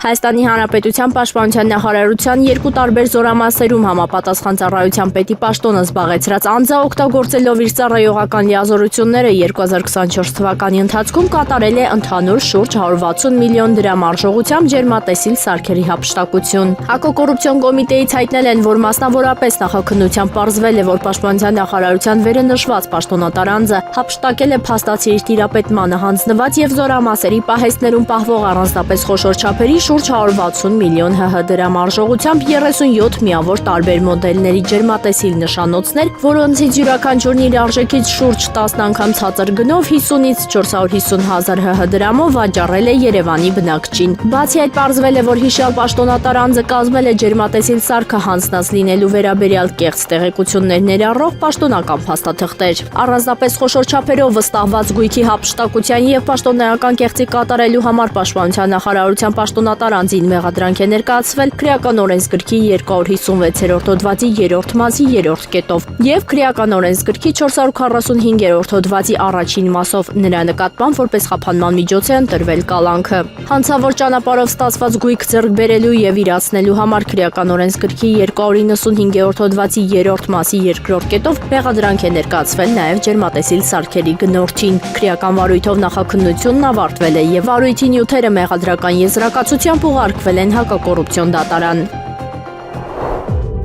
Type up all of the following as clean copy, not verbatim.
Հայաստանի Հանրապետության Պաշտպանության նախարարության երկու տարբեր զորամասերում համապատասխան ծառայության պետի պաշտոնը զբաղեցրած անձը օգտագործելով իր ծառայողական լիազորությունները 2024 թվականի ընթացքում կատարել է ընդհանուր շուրջ 160 միլիոն դրամ արժողությամբ ջերմատեսիլ սարքերի հափշտակություն։ Հակակոռուպցիոն կոմիտեից հայտնել են, որ մասնավորապես նախաքննությամբ պարզվել է, որ Պաշտպանության նախարարության վերը նշված պաշտոնատար անձը հափշտակել է փաստացի իր տիրապետմանը հանձնված եւ զորամասերի պահեստներում պահվող առանձնապես խոշոր չափերի շուրջ 160 միլիոն ՀՀ դրամ արժողությամբ 37 միավոր տարբեր մոդելների ջերմատեսիլ նշանոցներ, որոնցից յուրաքանչյուրն իր արժեքից շուրջ 10 անգամ ցածր գնով 50-ից 450 հազար ՀՀ դրամով վաճառել է Երևանի բնակչին։ Բացի այդ, պարզվել է, որ հիշյալ պաշտոնատար անձը կազմել է ջերմատեսիլ սարքը հանձնած լինելու վերաբերյալ կեղծ տեղեկություններ ներառող պաշտոնական փաստաթղթեր։ Առանձնապես խոշոր չափերով վստահված գույքի հափշտակության եւ պաշտոնական կեղծի կատարելու համար Պաշտպանության նախարարության պաշտոնատար անձին մեղադրանք է ներկայացվել քրեական օրենսգրքի 256-րդ հոդվածի 3-րդ մասի 3-րդ կետով եւ քրեական օրենսգրքի 445-րդ հոդվածի առաջին մասով նրա նկատմամբ որպես խափանման միջոց է ընտրվել կալանքը։ Հանցավոր ճանապարհով ստացված գույք ձեռք բերելու եւ իրացնելու համար քրեական օրենսգրքի 295-րդ հոդվածի 3-րդ մասի 2-րդ կետով մեղադրանք է ներկայացվել նաեւ ջերմատեսիլ սարքերի գնորդին։ Քրեական վարույթով նախաքննությունն ավարտվել է եւ վարույթի նյութերը մեղադրական եզրակացությամբ ուղարկվել են հակակոռուպցիոն դատարան։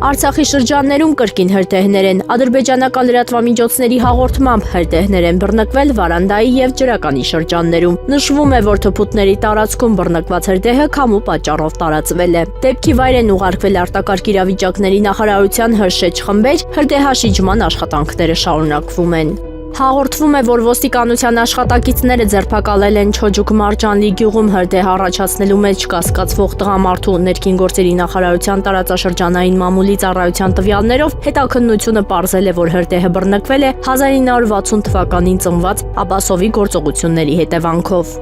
Արցախի շրջաններում կրկին հրդեհներ են։ Ադրբեջանական լրատվամիջոցների հաղորդմամբ հրդեհներ են բռնկվել Վարանդայի եւ Ջրականի շրջաններում։ Նշվում է, որ թփուտների տարածքում բռնկված հրդեհը քամու պատճառով տարածվել է։ Դեպքի վայր են ուղարկվել արտակարգ իրավիճակների նախարարության հրշեջ խմբեր, հրդեհաշիջման աշխատանքները շարունակվում են։ Հաղորդվում է, որ ոստիկանության աշխատակիցները ձերբակալել են Չոջուկ Մարջանլի գյուղում հրդեհ առաջացնելու մեջ կասկածվող տղամարդու ներքին գործերի նախարարության տարածաշրջանային մամուլի ծառայության տվյալներով հետաքննությունը պարզել է, որ հրդեհը բռնկվել է 1960 թվականին ծնված Աբասովի գործողությունների հետևանքով։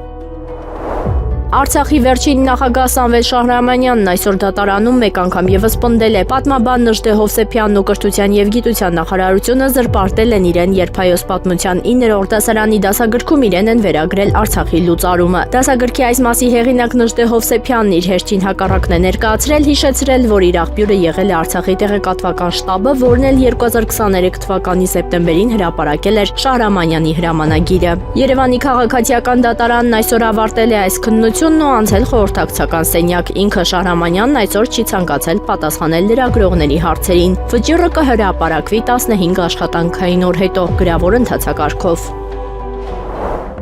Արցախի վերջին նախագահ Սամվել Շահրամանյանն այսօր դատարանում մեկ անգամ եւս պնդել է պատմաբան Նժդե Հովսեփյանն ու կրթության եւ գիտության նախարարությունը զրպարտել են իրեն, երբ հայոց պատմության 9-րդ դասարանի դասագրքում իրեն են վերագրել Արցախի լուծարումը։ Դասագրքի այս մասի հեղինակ Նժդե Հովսեփյանն իր հերթին հակառակն է ներկայացրել, հիշեցրել, որ իր աղբյուրը եղել է Արցախի տեղեկատվական շտաբը, որն էլ 2023 թվականի սեպտեմբերին հրապարակել էր Շահրամանյանի հրամանագիրը։ Երևանի քաղաքացիական դատարանն այսօր ավարտել է այս քննությունը ու անցել խորհրդակցական սենյակ։ Ինքը Շահրամանյանն այսօր չի ցանկացել պատասխանել լրագրողների հարցերին։ Վճիռը կհրապարակվի 15 աշխատանքային օր հետո գրավոր ընթացակարգով։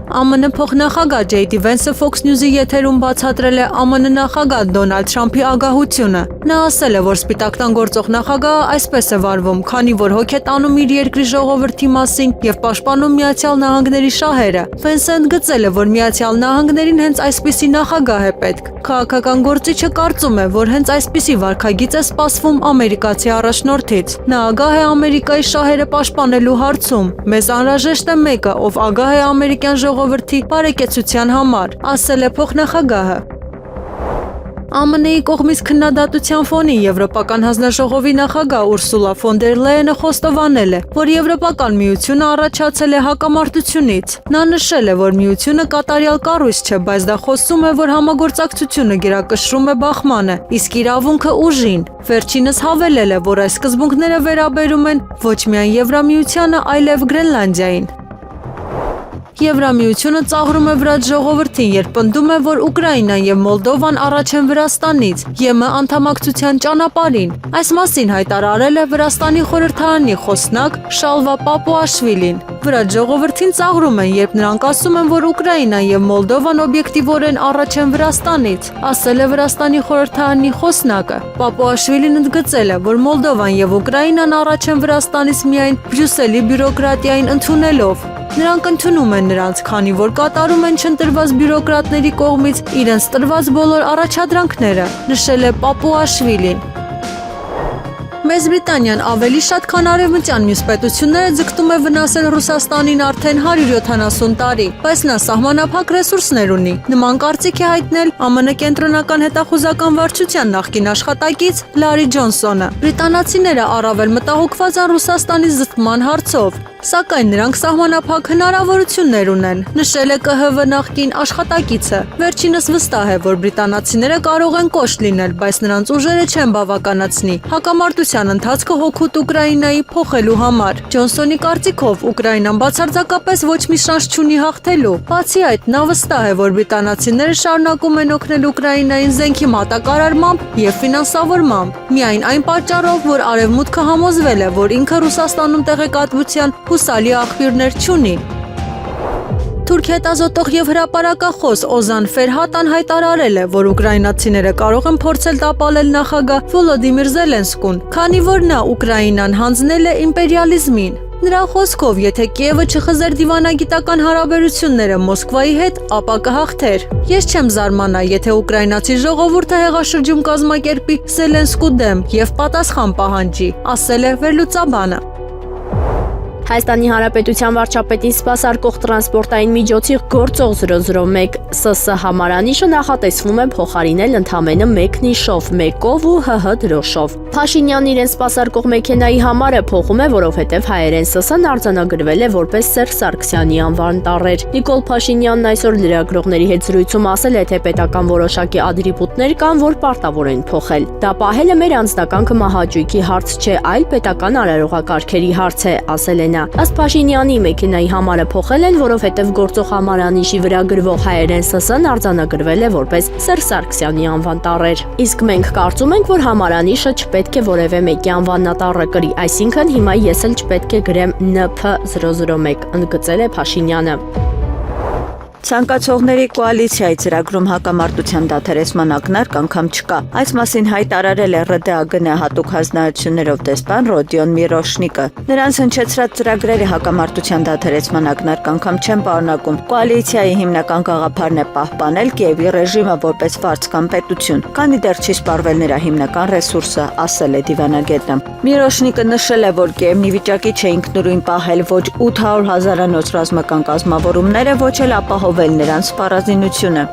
ԱՄՆ փոխնախագահ Ջեյ Դի Վենսը Fox News-ի եթերում բացատրել է ԱՄՆ նախագահ Դոնալդ Թրամփի ագահությունը։ Նա ասել է, որ Սպիտակ տան գործող նախագահը այսպես է վարվում, քանի որ հոգ է տանում իր երկրի ժողովրդի մասին եւ պաշտպանում Միացյալ Նահանգների շահերը։ Վենսը ընդգծել է, որ Միացյալ Նահանգներին հենց այսպիսի նախագահ է պետք։ Քաղաքական գործիչը կարծում է, որ հենց այսպիսի վարքագիծ է սպասվում ամերիկացի առաջնորդից։ Նա ագահ է Ամերիկայի շահերը պաշտպանելու հարցում։ Մեզ անհրաժեշտ է մեկը, ով ագահ է ամերիկյան ժողովրդի բարեկեցության համար, ասել է փոխնախագահը։ ԱՄՆ-ի կողմից քննադատության ֆոնին Եվրոպական հանձնաժողովի նախագահ Ուրսուլա ֆոն դեր Լեյենը խոստովանել է, որ Եվրոպական միությունը առաջացել է հակամարտությունից։ Նա նշել է, որ միությունը կատարյալ կառույց չէ, բայց դա խոսում է, որ համագործակցությունը գերակշռում է բախմանը, իսկ իրավունքը ուժին։ Վերջինս հավելել է, որ այս սկզբունքները վերաբերում են ոչ միայն Եվրամիությանը, այլև Գրենլանդիային։ Եվրամիությունը ծաղրում է վրաց ժողովրդին, երբ պնդում է, որ Ուկրաինան եւ Մոլդովան առաջ են Վրաստանից, ԵՄ անդամակցության ճանապարհին։ Այս մասին հայտարարել է Վրաստանի խորհրդարանի խոսնակ Շալվա Պապուաշվիլին։ Վրաց ժողովրդին ծաղրում են, երբ նրանք ասում են, որ Ուկրաինան եւ Մոլդովան օբյեկտիվորեն առաջ են Վրաստանից, ասել է Վրաստանի խորհրդարանի խոսնակը։ Պապուաշվիլին ընդգծել է, որ Մոլդովան եւ Ուկրաինան առաջ են Վրաստանից միայն Բրյուսելի բյուրոկրատիային ընդունելով։ Նրանք ընդունում են նրանց, քանի որ կատարում են չընտրված բյուրոկրատների կողմից իրենց տրված բոլոր առաջադրանքները, նշել է Պապուաշվիլին։ Մեծ Բրիտանիան ավելի շատ, քան արևմտյան մյուս պետությունները ձգտում է վնասել Ռուսաստանին արդեն 170 տարի, բայց նա սահմանափակ ռեսուրսներ ունի։ Նման կարծիք է հայտնել ԱՄՆ կենտրոնական հետախուզական վարչության նախկին աշխատակից Լարի Ջոնսոնը։ Բրիտանացիները առավել մտահոգված են Ռուսաստանի զսպման հարցով։ Սակայն նրանք սահմանափակ հնարավորություններ ունեն, նշել է ԿՀՎ նախկին աշխատակիցը։ Վերջինս վստահ է, որ բրիտանացիները կարող են կոշտ լինել, բայց նրանց ուժերը չեն բավականացնի հակամարտության ընթացքը հօգուտ Ուկրաինայի փոխելու համար։ Ջոնսոնի կարծիքով Ուկրաինան բացարձակապես ոչ մի շանս չունի հաղթելու։ Բացի այդ, նա վստահ է, որ բրիտանացիները շարունակում են օգնել Ուկրաինային զենքի մատակարարմամբ եւ ֆինանսավորմամբ, միայն այն պատճառով, որ Արևմուտքը համոզվել է, որ ինքը Ռուսաստանում տեղեկատվության հուսալի աղբյուրներ չունի։ Թուրքիա հետազոտող եւ հրապարակախոս Օզան Ֆերհատան հայտարարել է, որ ուկրաինացիները կարող են փորձել տապալել նախագահ Վոլոդիմիր Զելենսկուն, քանի որ նա Ուկրաինան հանձնել է իմպերիալիզմին։ Նրա խոսքով, եթե Կիևը չխզեր դիվանագիտական հարաբերությունները Մոսկվայի հետ, ապա կհաղթեր։ Ես չեմ զարմանա, եթե ուկրաինացի ժողովուրդը հեղաշրջում կազմակերպի Զելենսկու դեմ եւ պատասխան պահանջի, ասել է վերլուծաբանը։ Հայաստանի Հանրապետության վարչապետին սպասարկող տրանսպորտային միջոցի գործող 001 ՍՍ համարանիշը նախատեսվում է փոխարինել ընդամենը մեկ նիշով, մեկով ու ՀՀ դրոշով։ Փաշինյանն իրեն սպասարկող մեքենայի համարը փոխում է, որովհետև հայերեն ՍՍ-ն արձանագրվել է որպես Սերժ Սարգսյանի անվան տառեր։ Նիկոլ Փաշինյանն այսօր լրագրողների հետ զրույցում ասել է, թե պետական որոշակի ատրիբուտներ կան, որ պարտավոր են փոխել։ Դա պահելը մեր անձնական կմահաճույքի հարց չէ, այլ պետական արարողակարգերի հարց է, ասել է նա։ Ըստ Փաշինյանի, մեքենայի համարը փոխել են, որովհետև գործող համարանիշի վրա գրվող հայերեն ՍՍ-ն արձանագրվել է որպես Սերժ Սարգսյանի անվան տառեր։ Իսկ մենք կարծում ենք, որ համարանիշը չպետք է որևէ մեկի անվանատառը կրի, այսինքն հիմա ես էլ չպետք է գրեմ ՆՓ001, ընդգծել է Փաշինյանը։ Ցանկացողների կոալիցիայի ծրագրում հակամարտության դադարեցման ակնարկ անգամ չկա։ Այս մասին հայտարարել է ՌԴԱԳՆ հատուկ հանձնարարություններով դեսպան Ռոդիոն Միրոշնիկը։ Նրանց հնչեցրած ծրագրերը հակամարտության դադարեցման ակնարկ անգամ չեն պարունակում։ Կոալիցիայի հիմնական գաղափարն է պահպանել Կիևի ռեժիմը որպես վարձկան պետություն, քանի դեռ չի սպառվել նրա հիմնական ռեսուրսը, ասել է դիվանագետը։ Միրոշնիկը նշել է, որ Կիևն ի վիճակի չէ ինքնուրույն պահել ոչ 800 հազարանոց ռազմական կազմավորումները, ոչ էլ ապահովել նրանց սպառազինությունը։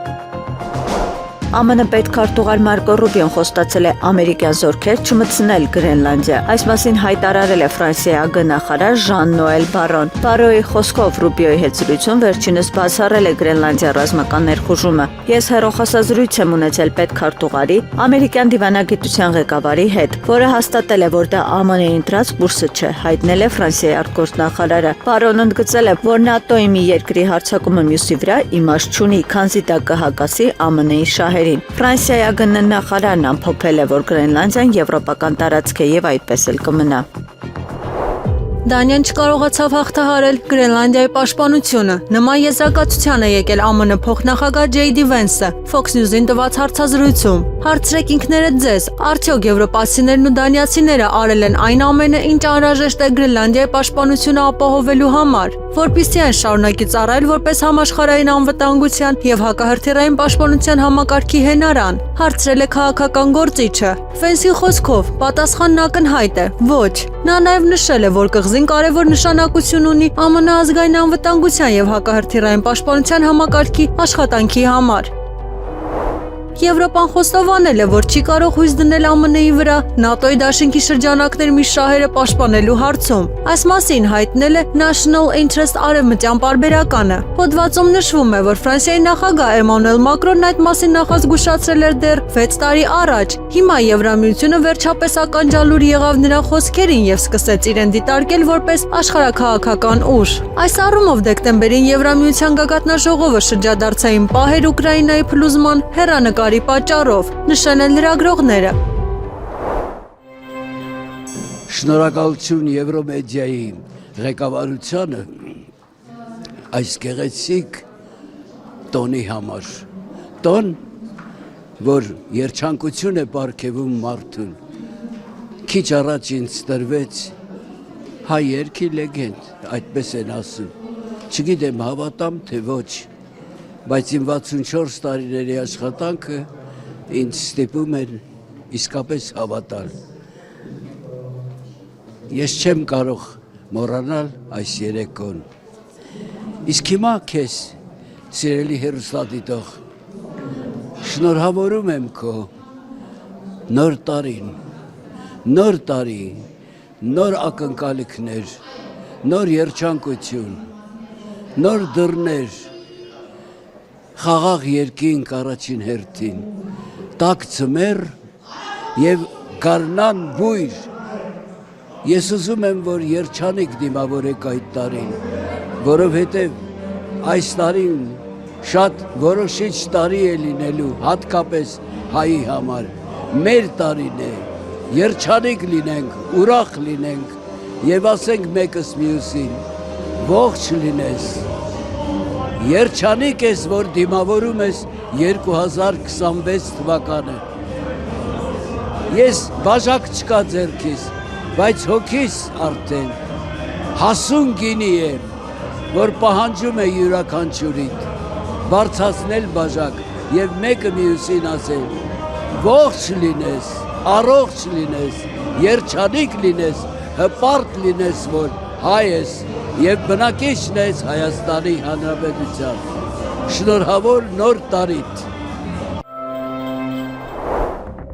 ԱՄՆ պետքարտուղար Մարկո Ռուբիոն խոստացել է ամերիկյան զորքեր չմտցնել Գրենլանդիա։ Այս մասին հայտարարել է Ֆրանսիայի ագնախարար Ժան-Նոել Բարոն։ Բարոյի խոսքով Ռուբիոյի հետ զրույցում վերջինս բացառել է Գրենլանդիա ռազմական ներխուժումը։ Ես հեռախոսազրույց եմ ունեցել պետքարտուղարի, ամերիկյան դիվանագիտության ղեկավարի հետ, որը հաստատել է, որ դա ԱՄՆ-ի ընտրած կուրսը չէ, հայտնել է Ֆրանսիայի արտգործնախարարը։ Բարոնն ընդգծել է, որ ՆԱՏՕ-ի մի երկրի հարձակումը մյուսի վրա իմաստ չունի, քանզի դա կհակասի ԱՄՆ-ի շահերին։ Ֆրանսիայի ԱԳՆ նախարարն ամփոփել է, որ Գրենլանդիան եվրոպական տարածք է եւ այդպես էլ կմնա։ Դանիան չկարողացավ հաղթահարել Գրենլանդիայի պաշտպանությունը։ Նման եզրակացության է եկել ԱՄՆ փոխնախագահ Ջեյ Դի Վենսը Fox News-ին տված հարցազրույցում։ Հարցրեք ինքներդ ձեզ, արդյոք եվրոպացիներն ու դանիացիները արել են այն ամենը, ինչ անհրաժեշտ է Գրենլանդիայի պաշտպանությունը ապահովելու համար, որպեսզի այն շարունակի ծառայել որպես համաշխարհային անվտանգության եւ հակահրթիռային պաշտպանության համակարգի հենարան, հարցրել է քաղաքական գործիչը։ Վենսի խոսքով պատասխանն ակնհայտ է՝ ոչ։ Նա նաեւ նշել է, որ կղզին կարևոր նշանակություն ունի ԱՄՆ ազգային անվտանգության եւ հակահրթիռային պաշտպանության համակարգի աշխատանքի համար։ Եվրոպան խոստովանել է, որ չի կարող հույս դնել ԱՄՆ-ի վրա ՆԱՏՕ-ի դաշինքի շրջանակներ մի շահերը պաշտպանելու հարցում։ Այս մասին հայտնել է National Interest արևմտյան պարբերականը։ Հոդվածում նշվում է, որ Ֆրանսիայի նախագահ Էմանուել Մակրոնն այդ մասին նախազգուշացրել էր դեռ 6 տարի առաջ։ Հիմա Եվրամիությունը վերջապես ականջալուր եղավ նրա խոսքերին եւ սկսեց իրեն դիտարկել որպես աշխարհաքաղաքական ուժ։ Այս առումով դեկտեմբերին Եվրամիության գագաթնաժողովը շրջադարձային պահեր Ուկրաինայի փլուզման հեռանկարի պատճառով, նշել են լրագրողները։ Շնորհակալություն Եվրոմեդիայի ղեկավարությանը այս գեղեցիկ տոնի համար։ Տոն, որ երջանկություն է պարգևում մարդուն։ Քիչ առաջ ինձ տրվեց հայ երգի լեգենդ, այդպես են ասում։ Չգիտեմ հավատամ թե ոչ, բայց իմ 64 տարիների աշխատանքը ինձ ստիպում էր իսկապես հավատալ։ Ես չեմ կարող մոռանալ այս երեկոն։ Իսկ հիմա քեզ, սիրելի հեռուստադիտող, շնորհավորում եմ քո նոր տարին, նոր տարի, նոր ակնկալիքներ, նոր երջանկություն, նոր դռներ, խաղաղ երկինք առաջին հերթին, տաք ձմեռ եւ գարնան բույր։ Ես ուզում եմ, որ երջանիկ դիմավորեք այդ տարին, որովհետև այս տարին շատ որոշիչ տարի է լինելու, հատկապես հայի համար, մեր տարին է, երջանիկ լինենք, ուրախ լինենք եւ ասենք մեկս մյուսին, ողջ լինես, երջանիկ ես, որ դիմավորում ես 2026 թվականը։ Ես բաժակ չկա ձեռքիս, բայց հոգիս արդեն հասուն գինի եմ, որ պահանջում է յուրաքանչյուրիդ, բարձրացնել բաժակ եւ մեկը մյուսին ասել, ողջ լինես, առողջ լինես, երջանիկ լինես, հպարտ լինես, որ հայ ես եւ բնակիչն ես Հայաստանի Հանրապետության։ Շնորհավոր նոր տարիդ։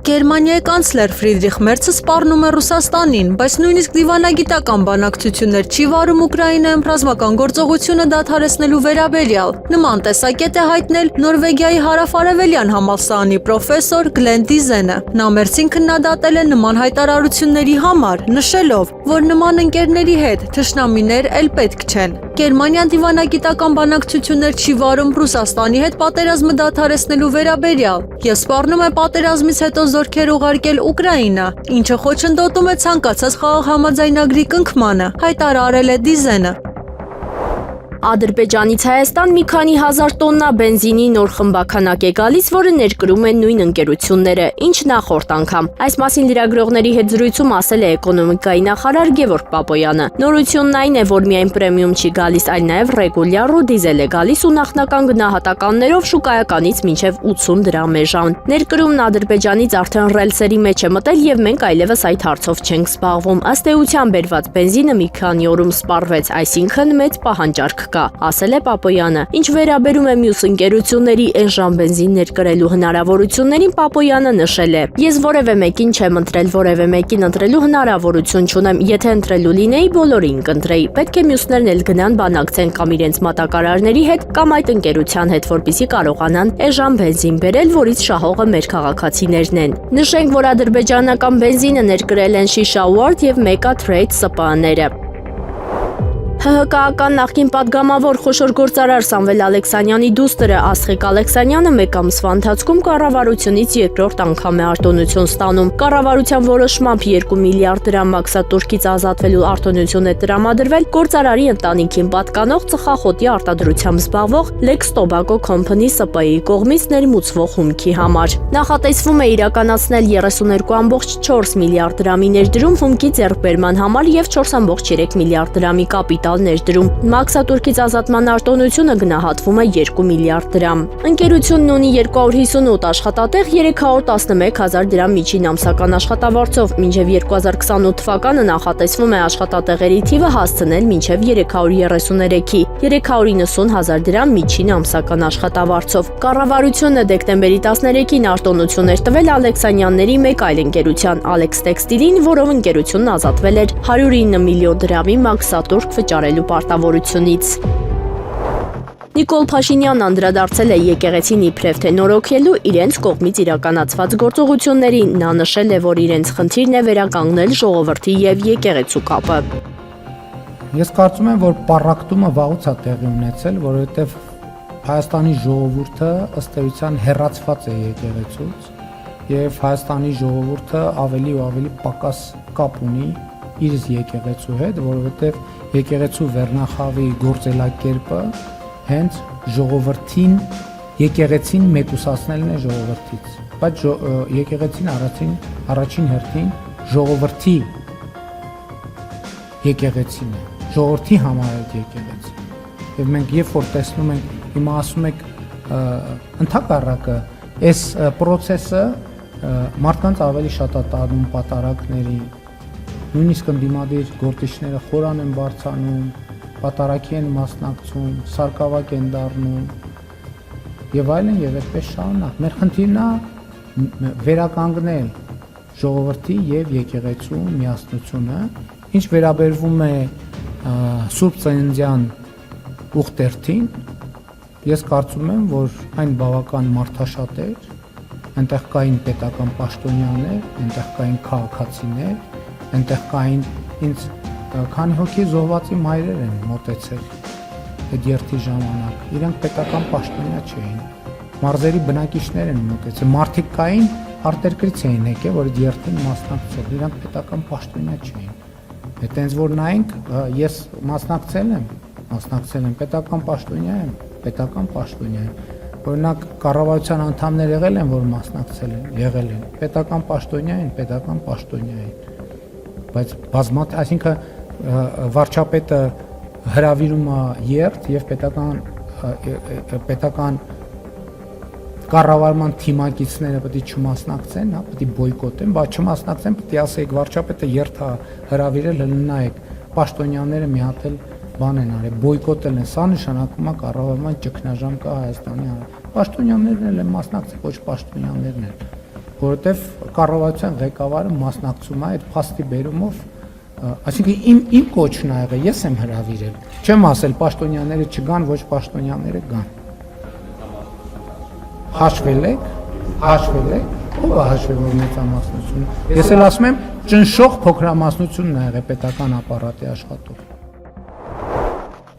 Գերմանիայի կանցլեր Ֆրիդրիխ Մերցը սպառնում է Ռուսաստանին, բայց նույնիսկ դիվանագիտական բանակցություններ չի վարում Ուկրաինայում ռազմական գործողությունը դադարեցնելու վերաբերյալ։ Նման տեսակետ է հայտնել Նորվեգիայի հարավ-արևելյան համալսարանի պրոֆեսոր Գլեն Դիզենը։ Նա Մերցին քննադատել է նման հայտարարությունների համար, նշելով, որ նման ընկերների հետ թշնամիներ էլ պետք չեն։ Գերմանիան դիվանագիտական բանակցություններ չի վարում Ռուսաստանի հետ պատերազմը դադարեցնելու վերաբերյալ եւ սպառնում է պատերազմից հետո զորքեր ուղարկել Ուկրաինա, ինչը խոչընդոտում է ցանկացած խաղաղ համաձայնագրի կնքմանը, հայտարարել է Դիզենը։ Ադրբեջանից Հայաստան մի քանի հազար տոննա բենզինի նոր խմբաքանակ է գալիս, որը ներկրում են նույն ընկերությունները, ինչ նախորդ անգամ։ Այս մասին լրագրողների հետ զրույցում ասել է էկոնոմիկայի նախարար Գևորգ Պապոյանը։ Նորությունն այն է, որ միայն պրեմիում չի գալիս, այլ նաև ռեգուլյար ու դիզել է գալիս ու նախնական գնահատականներով շուկայականից մինչև 80 դրամ էժան։ Ներկրումն Ադրբեջանից արդեն ռելսերի մեջ է մտել եւ մենք այլևս այդ հարցով չենք զբաղվում։ Ըստ էության բերված բենզինը մի քանի օրում սպառվեց, այսինքն մեծ պահանջարկ կա, ասել է Պապոյանը։ Ինչ վերաբերում է մյուս ընկերությունների էժան բենզին ներկրելու հնարավորություններին, Պապոյանը նշել է. Ես որևէ մեկին չեմ ընտրել, որևէ մեկին ընտրելու հնարավորություն չունեմ, եթե ընտրելու լինեի, բոլորին կընտրեի։ Պետք է մյուսներն էլ գնան բանակցեն կամ իրենց մատակարարների հետ, կամ այդ ընկերության հետ, որպեսզի կարողանան էժան բենզին բերել, որից շահողը մեր քաղաքացիներն են։ Նշենք, որ ադրբեջանական բենզինը ներկրել են Shisha World եւ Mega Trade ՍՊԸ-ները։ ՀՀԿ-ական նախկին падգամավոր խոշոր գործարար Սամվել Ալեքսանյանի դուստրը Ասղիկ Ալեքսանյանը մեկ ամսվա ընթացքում կառավարությունից երկրորդ անգամ է արտոնություն ստանում։ Կառավարության որոշմամբ 2 միլիարդ դրամ մաքսատուրքից ազատվելու արտոնություն է տրամադրվել գործարարի ընտանիքին պատկանող ծխախոտի արտադրությամբ զբաղվող Lex Tobacco Company ՍՊԸ-ի կողմից ներմուծվող հումքի համար։ Նախատեսվում է իրականացնել 32.4 միլիարդ դրամի ներդրում հումքի ձեռքբերման համար եւ 4.3 միլիարդ դրամի կապիտալ ներդրում։ Մաքսատուրքից ազատման արտոնությունը գնահատվում է 2 միլիարդ դրամ։ Ընկերությունն ունի 258 աշխատատեղ, 311,000 դրամ միջին ամսական աշխատավարձով, մինչև 2028 թվականը նախատեսվում է աշխատատեղերի թիվը հասցնել մինչև 333-ի, 390,000 դրամ միջին ամսական աշխատավարձով։ Կառավարությունը դեկտեմբերի 13-ին արտոնություն էր տվել Ալեքսանյանների մեկ այլ ընկերության Alex Textile-ին, որով ընկերությունն ազատվել էր 109 միլիոն դրամի մաքսատուրք վճարելու պարտավորությունից։ Նիկոլ Փաշինյանն անդրադարձել է եկեղեցին իբրև թե նորոգելու իրենց կողմից իրականացված գործողություններին։ Նա նշել է, որ իրենց խնդիրն է վերականգնել ժողովրդի եւ եկեղեցու կապը։ Ես կարծում եմ, որ պառակտումը վաղուց է տեղի ունեցել, որովհետեւ Հայաստանի ժողովուրդը ըստ էության հեռացված է եկեղեցուց եւ Հայաստանի ժողովուրդը ավելի ու ավելի պակաս կապ ունի իր եկեղեցու հետ, որովհետեւ եկեղեցու վերնախավի գործելակերպը հենց ժողովրդին եկեղեցին մեկուսացնելն է ժողովրդից, բայց եկեղեցին առաջին հերթին ժողովրդի եկեղեցին է, ժողովրդի համար է եկեղեցին։ Եվ մենք երբ որ տեսնում ենք, հիմա ասում եք ընդհակառակը, այս process-ը մարդկանց ավելի շատ է տանում պատարակների, նույնիսկ ընդդիմադիր գործիչները խորան են բարձանում, պատարակի են մասնակցում, սարկավակ են դառնում եւ այլն եւ այդպես շարունակ։ Մեր խնդիրն է վերականգնել ժողովրդի եւ եկեղեցու միասնությունը, ինչ վերաբերվում է Սուրբ Ծննդյան ուխտերթին ես կարծում եմ, որ այն բավական մարդաշատ էր, այնտեղ կային պետական պաշտոնյաներ, այնտեղ կային քաղաքացիներ, այնտեղ կային ինձ քանի հոգի զոհվածի մայրեր են մոտեցել այդ երթի ժամանակ, իրենք պետական պաշտոնյա չէին, մարզերի բնակիչներ են մոտեցել, մարդիկ կային արտերկրից էին եկել, որ այդ երթին մասնակցել, իրանք պետական պաշտոնյա չէին։ Այդտենց որ նայենք, ես մասնակցել եմ, պետական պաշտոնյա եմ, Օրինակ կառավարության անդամներ եղել են, որ մասնակցել են, պետական պաշտոնյա են, բայց բազմաթիվ, այսինքն վարչապետը հրավիրում է երթ եւ պետական կառավարման թիմակիցները պետք է չմասնակցեն, պետք է բոյկոտեն, բայց չմասնակցեն, պետք է ասեք վարչապետը երթ է հրավիրել, նայեք, պաշտոնյաները մի հատ էլ բան են արել, բոյկոտել են, սա նշանակում է կառավարման ճգնաժամ կա Հայաստանի հանրապետությունում։ Պաշտոնյաներն են մասնակցել, ոչ պաշտոնյաներն են, որովհետև կառավարության ղեկավարը մասնակցում է այդ փաստի բերումով, այսինքն իմ կոչն ա եղել, ես եմ հրավիրել։ Չեմ ասել պաշտոնյաները չգան, ոչ պաշտոնյաները գան։ Հաշվել եք, ով է հաշվել որ մեծամասնություն։ Ես էլ ասում եմ, ճնշող փոքրամասնությունն ա եղել պետական ապարատի աշխատող։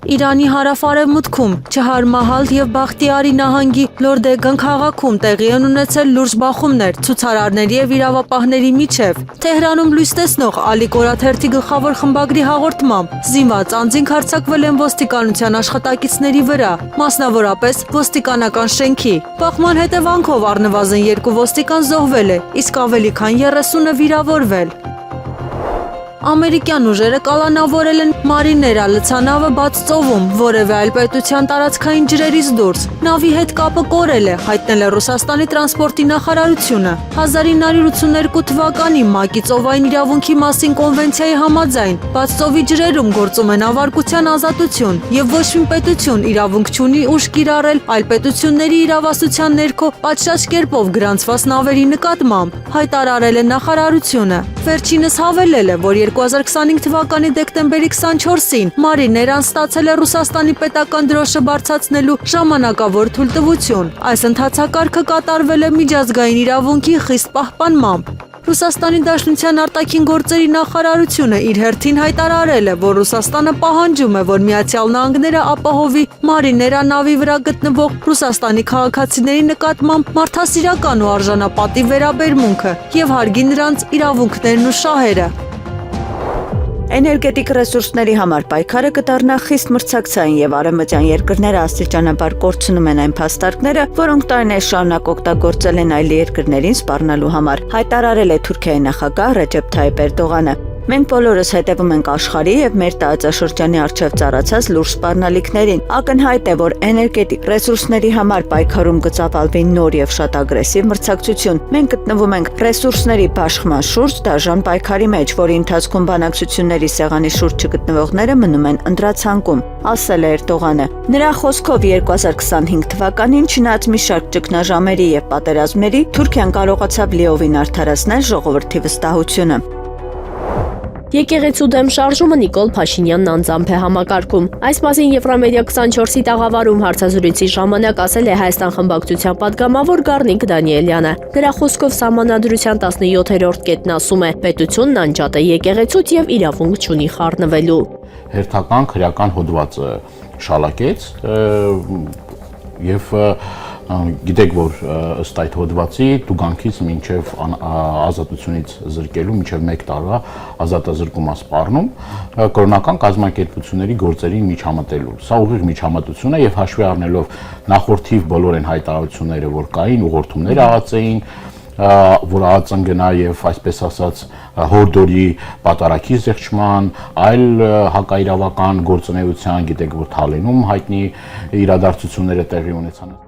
Իրանի հարավ-արևմուտքում Չհարմահալ եւ Բախտիարի նահանգի Լորդեգան քաղաքում տեղի են ունեցել լուրջ բախումներ ցուցարարների եւ իրավապահների միջև։ Թեհրանում լույս տեսնող Ալիկ օրաթերթի գլխավոր խմբագրի հաղորդմամբ զինված անձինք հարձակվել են ոստիկանության աշխատակիցների վրա, մասնավորապես ոստիկանական շենքի։ Բախման հետևանքով առնվազն 2 ոստիկան զոհվել է, իսկ ավելի քան 30-ը վիրավորվել։ Ամերիկյան ուժերը կալանավորել են Մարիներա լցանավը բաց ծովում, որևէ այլ պետության տարածքային ջրերից դուրս։ Նավի հետ կապը կորել է, հայտնել է Ռուսաստանի տրանսպորտի նախարարությունը։ 1982 թվականի ՄԱԿ-ի ծովային իրավունքի մասին կոնվենցիայի համաձայն բաց ծովի ջրերում գործում է նավարկության ազատություն, եւ ոչ մի պետություն իրավունք չունի ուժ կիրառել այլ պետությունների իրավասության ներքո պատշաճ կերպով գրանցված նավերի նկատմամբ, հայտարարել է նախարարությունը։ Վերջինս հավելել է, որ 2025 թվականի դեկտեմբերի 24-ին Մարիներան ստացել է Ռուսաստանի պետական դրոշը բարձրացնելու ժամանակավոր թույլտվություն։ Այս ընթացակարգը կատարվել է միջազգային իրավունքի խիստ պահպանմամբ։ Ռուսաստանի Դաշնության արտաքին գործերի նախարարությունը իր հերթին հայտարարել է, որ Ռուսաստանը պահանջում է, որ Միացյալ Նահանգները ապահովի Մարիներա նավի վրա գտնվող Ռուսաստանի քաղաքացիների նկատմամբ մարդասիրական ու արժանապատիվ վերաբերմունքը եւ հարգի նրանց իրավունքներն ու շահերը։ Էներգետիկ ռեսուրսների համար պայքարը կդառնա խիստ մրցակցային եւ արևմտյան երկրները աստիճանաբար կորցնում են այն փաստարկները, որոնք տարիներ շարունակ օգտագործել են այլ երկրներին սպառնալու համար, հայտարարել է Թուրքիայի նախագահ Ռեջեփ Թայիփ Էրդողանը։ Մենք բոլորս հետևում ենք աշխարհի եւ մեր տարածաշրջանի առջեւ ծառացած լուրջ սպառնալիքներին։ Ակնհայտ է, որ էներգետիկ ռեսուրսների համար պայքարում կծավալվի նոր եւ շատ ագրեսիվ մրցակցություն։ Մենք գտնվում ենք ռեսուրսների բաշխման շուրջ դաժան պայքարի մեջ, որի ընթացքում բանակցությունների սեղանի շուրջ չգտնվողները մնում են ընտրացանկում, ասել է Էրդողանը։ Նրա խոսքով 2025 թվականին չնայած մի շարք ճգնաժամերի եւ պատերազմների, Թուրքիան կարողացավ լիովին արդարացնել ժողովրդի վստահությունը։ Եկեղեցու դեմ շարժումը Նիկոլ Փաշինյանն անձամբ է համակարգում։ Այս մասին Եվրամեդիա 24-ի տաղավարում հարցազրույցի ժամանակ ասել է Հայաստան խմբակցության պատգամավոր Գառնիկ Դանիելյանը։ Նրա խոսքով սահմանադրության 17-րդ կետն ասում է. պետությունն անջատ է եկեղեցուց եւ իրավունք չունի խառնվելու։ Հերթական քրեական հոդվածը շալակեց եւ գիտեք, որ ըստ այդ հոդվածի տուգանքից մինչև ազատությունից զրկելու մինչև 1 տարվա ազատազրկում է սպառնում կրոնական կազմակերպությունների գործերին միջամտելու։ Սա ուղիղ միջամտություն է եւ հաշվի առնելով նախորդիվ բոլոր այն հայտարարությունները, որ կային, ուղղորդումներ աղած էին, որ ԱԱԾ-ն գնա եւ այսպես ասած հորդորի պատարագի զեղչման, այլ հակաիրավական գործունեության, գիտեք, որ Թալինում հայտնի իրադարձությունները տեղի ունեցան։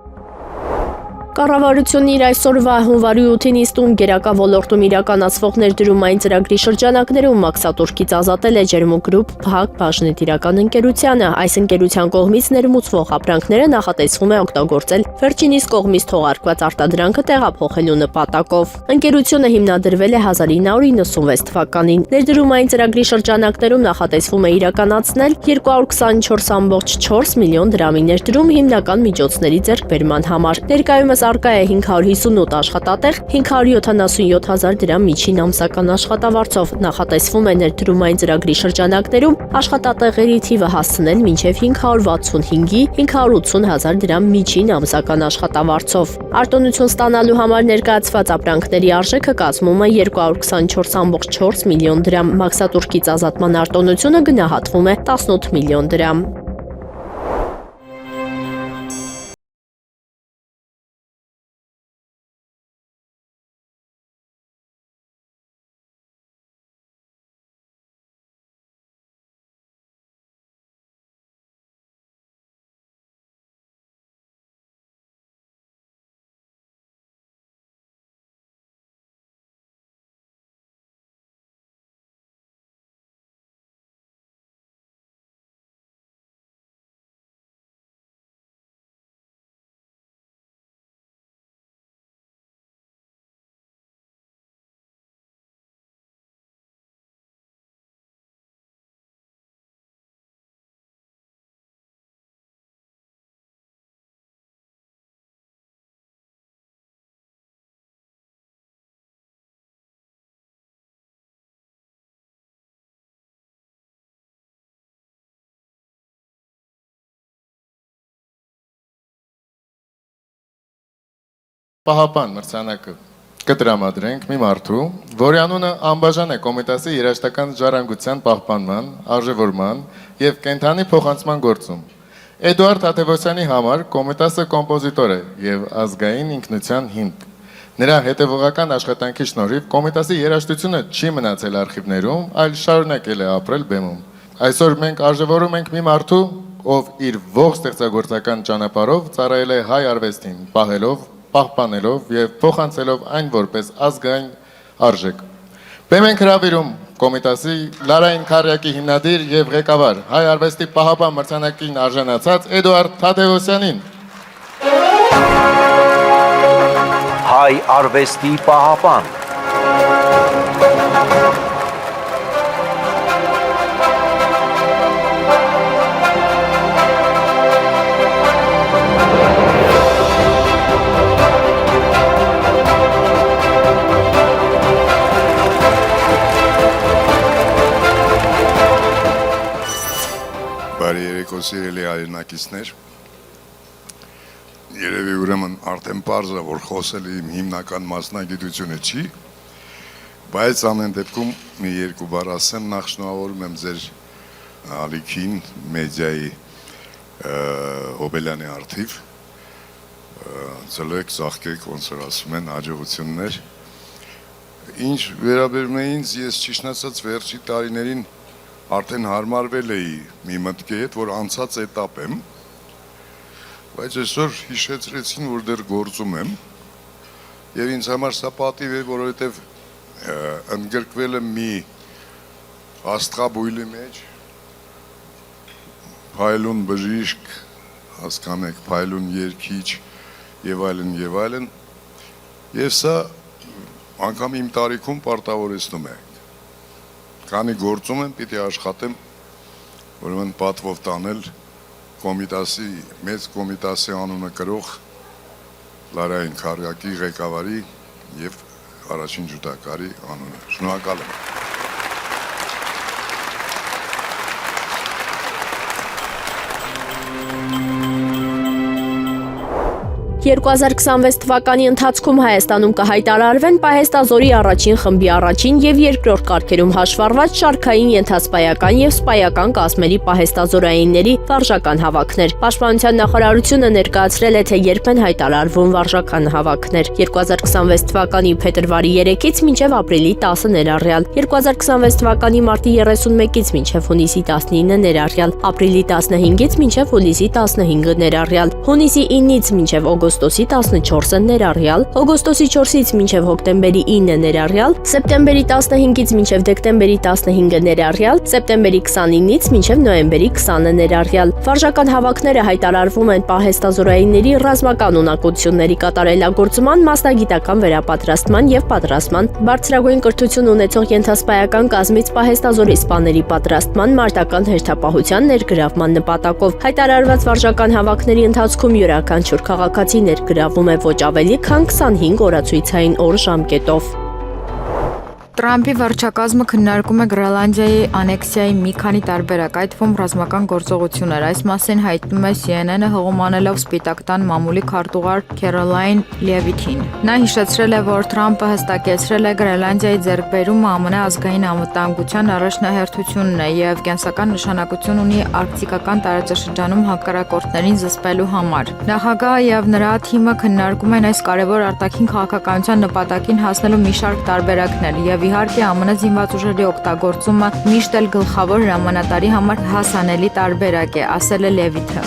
Կառավարությունն իր այսօրվա հունվարի 8-ին իստուն գերակա ոլորտում իրականացվող ներդրումային ծրագրի շրջանակներում մաքսատուրքից ազատել է Ջերմուկ գրուպ ՓՀԱԳ բաժնետիրական ընկերությանը։ Այս ընկերության կողմից ներմուծվող ապրանքները նախատեսվում է օգտագործել վերջինիս կողմից թողարկված արտադրանքը տեղափոխելու նպատակով։ Ընկերությունը հիմնադրվել է 1996 թվականին։ Ներդրումային ծրագրի շրջանակներում նախատեսվում է իրականացնել 224.4 միլիոն դրամի ներդրում հիմնական միջոցների ձեռքբերման համար։ Ներկայումս արկա է 558 աշխատատեղ, 577,000 դրամ միջին ամսական աշխատավարձով։ Նախատեսվում է ներդրումային ծրագրի շրջանակներում աշխատատեղերի թիվը հասցնել մինչև 565-ի 580,000 դրամ միջին ամսական աշխատավարձով։ Արտոնություն ստանալու համար ներկայացված ապրանքների արժեքը կազմում է 224.4 միլիոն դրամ, մաքսատուրքից ազատման արտոնությունը գնահատվում է 18 միլիոն դրամ։ Պահապան մրցանակը կտրամադրենք մի մարդու, որի անունը անբաժան է Կոմիտասի երաժշտական ժառանգության պահպանման, արժևորման եւ կենդանի փոխանցման գործում։ Էդուարդ Թադևոսյանի համար Կոմիտասը կոմպոզիտոր է եւ ազգային ինքնության հիմք։ Նրա հետևողական աշխատանքի շնորհիվ Կոմիտասի երաժշտությունը չի մնացել արխիվներում, այլ շարունակել է ապրել բեմում։ Այսօր մենք արժևորում ենք մի մարդու, ով իր ողջ ստեղծագործական ճանապարհով ծառայել է հայ արվեստին, պահելով, պահպանելով եւ փոխանցելով այն որպես ազգային արժեք։ Բեմ ենք հրավիրում Կոմիտասի Լարային Քարյակի հիմնադիր եւ ղեկավար հայ արվեստի պահապան մրցանակին արժանացած Էդուարդ Թադևոսյանին։ Հայ արվեստի պահապան։ Բարի երեկո սիրելի հայրենակիցներ, երևի ուրեմն արդեն պարզ է, որ խոսել իմ հիմնական մասնագիտությունը չի, բայց ամեն դեպքում մի երկու բառ ասեմ, նախ շնորհավորում եմ ձեր ալիքին մեդիայի Հոբելյանի արթիվ, ծլեք, ծաղկեք, ոնց որ ասում են, հաջողություններ։ Ինչ վերաբերում է ինձ, ես ճիշտ ասած վերջի տարիներին արդեն հարմարվել էի մի մտքի հետ, որ անցած էտապ եմ, բայց այսօր հիշեցրեցին, որ դեռ գործում եմ, եւ ինձ համար սա պատիվ է, որովհետեւ ընդգրկվել եմ մի աստղաբույլի մեջ, փայլուն բժիշկ, հասկանեք, փայլուն երգիչ եւ այլն, եւ սա անգամ իմ տարիքում պարտավորեցնում է։ Քանի գործում եմ, պիտի աշխատեմ, ուրեմն պատվով տանել Կոմիտասի, մեծ Կոմիտասի անունը կրող Լարային Քարյակի ղեկավարի եւ առաջին ջութակարի անունը։ Շնորհակալ եմ։ 2026 թվականի ընթացքում Հայաստանում կհայտարարվեն պահեստազորի առաջին խմբի առաջին եւ երկրորդ կարգերում հաշվառված շարքային ենթասպայական եւ սպայական կազմերի պահեստազորայինների վարժական հավաքներ։ Պաշտպանության նախարարությունը ներկայացրել է, թե երբ են հայտարարվում վարժական հավաքներ։ 2026 թվականի փետրվարի 3-ից մինչև ապրիլի 10-ը ներառյալ, 2026 թվականի մարտի 31-ից մինչև հունիսի 19-ը ներառյալ, ապրիլի 15-ից մինչև հուլիսի 15-ը ներառյալ, հունիսի 9-ից մինչև օգոստոսի օգոստոսի 14-ը ներառյալ, օգոստոսի 4-ից մինչև հոկտեմբերի 9-ը ներառյալ, սեպտեմբերի 15-ից մինչև դեկտեմբերի 15-ը ներառյալ, սեպտեմբերի 29-ից մինչև նոյեմբերի 20-ը ներառյալ։ Վարժական հավաքները հայտարարվում են պահեստազորայինների ռազմական ունակությունների կատարելագործման, մասնագիտական վերապատրաստման եւ պատրաստման, բարձրագույն կրթություն ունեցող ենթասպայական կազմից պահեստազորի սպաների պատրաստման, մարտական հերթապահության ներգրավման նպատակով։ Հայտարարված վարժական հավաքների ընթացքում յուրաքանչյուր քաղաքացի ներգրավում է ոչ ավելի քան 25 օրացույցային օր ժամկետով։ Տրամփի վարչակազմը քննարկում է Գրենլանդիայի անեքսիայի մի քանի տարբերակ, այդ թվում ռազմական գործողություններ։ Այս մասին հայտնում է CNN-ը հղումանելով Սպիտակ տան մամուլի քարտուղար Քերոլայն Լևիթին։ Նա հիշեցրել է, որ Թրամփը հստակեցրել է Գրենլանդիայի ձեռքբերումը ԱՄՆ ազգային անվտանգության առաջնահերթությունն է եւ կենսական նշանակություն ունի արկտիկական տարածաշրջանում հակառակորդներին զսպելու համար։ Նախագահը եւ նրա թիմը քննարկում են այս կարևոր արտաքին քաղաքականության նպատակին հասնելու մի շարք տարբերակներ եւ իհարկե ԱՄՆ զինված ուժերի օգտագործումը միշտ էլ գլխավոր հրամանատարի համար հասանելի տարբերակ է, ասել է Լևիթը։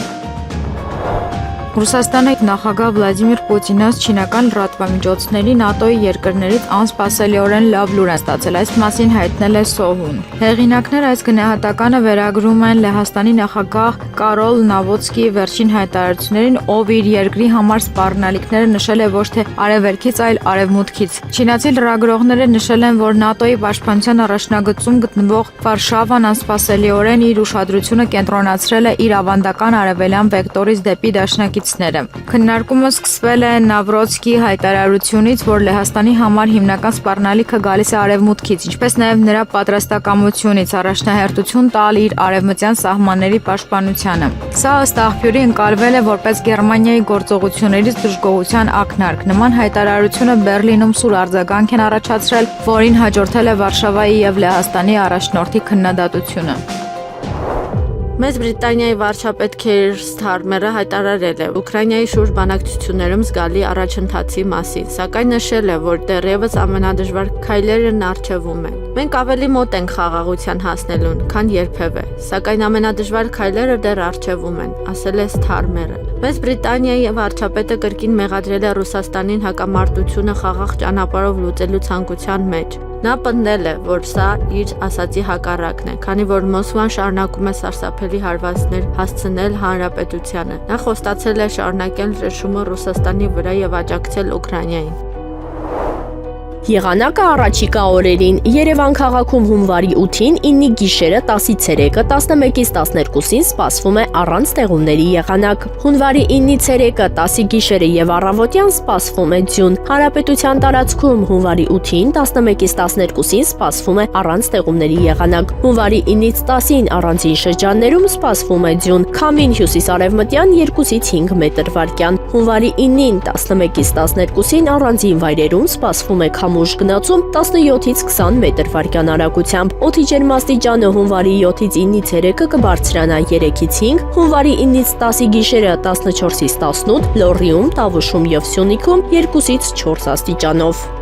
Ռուսաստանի նախագահ Վլադիմիր Պուտինը չինական լրատվամիջոցների ՆԱՏՕ-ի երկրներից անսպասելիորեն լավ լուր են ստացել, այս մասին հայտնել է Սոհուն։ Հեղինակները այս գնահատականը վերագրում են Լեհաստանի նախագահ Կարոլ Նավոցկիի վերջին հայտարարություններին, ով իր երկրի համար սպառնալիքները նշել է ոչ թե արևելքից, այլ արևմուտքից։ Չինացի լրագրողները նշել են, որ ՆԱՏՕ-ի պաշտպանության առաջնագծում գտնվող Վարշավան անսպասելիորեն իր ուշադրությունը կենտրոնացրել է իր ավանդական արևելյան վեկտորից դեպի դաշնակիցները։ Քննարկումը սկսվել է Նավրոցկիի հայտարարությունից, որ Լեհաստանի համար հիմնական սպառնալիքը գալիս է արևմուտքից, ինչպես նաև նրա պատրաստակամությունից առաջնահերթություն տալ իր արևմտյան սահմանների պաշտպանությանը։ Սա ըստ աղբյուրի ընկալվել է որպես Գերմանիայի գործողություններից դժգոհության ակնարկ։ Նման հայտարարությունը Բեռլինում սուր արձագանք են առաջացրել, որին հաջորդել է Վարշավայի եւ Լեհաստանի առաջնորդի քննադատությունը։ Մեծ Բրիտանիայի վարչապետ Քեյր Սթարմերը հայտարարել է Ուկրաինայի շուրջ բանակցություններում զգալի առաջընթացի մասին, սակայն նշել է, որ դեռևս ամենադժվար քայլերն առջևում են։ Մենք ավելի մոտ ենք խաղաղության հասնելուն, քան երբևէ, սակայն ամենադժվար քայլերը դեռ առջևում են, ասել է Սթարմերը։ Մեծ Բրիտանիայի վարչապետը կրկին մեղադրել է Ռուսաստանին հակամարտությունը խաղաղ ճանապարհով լուծելու ցանկության մեջ։ Նա պնդել է, որ սա իր ասացի հակառակն է, քանի որ Մոսկվան շարունակում է սարսափելի հարվածներ հասցնել հանրապետությանը։ Նա խոստացել է շարունակել ճնշումը Ռուսաստանի վրա եւ աջակցել Ուկրաինային։ Եղանակը առաջիկա օրերին Երևան քաղաքում հունվարի 8-ին 9-ի գիշերը 10-ի ցերեկը 11-ից 12-ին սպասվում է առանց տեղումների եղանակ։ Հունվարի 9-ի ցերեկը 10-ի գիշերը եւ առավոտյան սպասվում է ձյուն։ Հանրապետության տարածքում հունվարի 8-ին 11-ից 12-ին սպասվում է առանց տեղումների եղանակ։ Հունվարի 9-ից 10-ին առանձին շրջաններում սպասվում է ձյուն։ Քամին հյուսիսարևմտյան 2-ից 5 մետր վարկյան։ Հունվարի 9-ին 11-ից 12-ին առանձին վայրերում սպասվում է քամուշ գնացում 17-ից 20 մետր վարկյան արագությամբ։ Օդի ջերմաստիճանը հունվարի 7-ից 9-ի ցերեկը կբարձրանա 3-ից 5, հունվարի 9-ից 10-ի գիշերը 14-ից 18, Լոռիում, Տավուշում եւ Սյունիքում 2-ից 4 աստիճանով։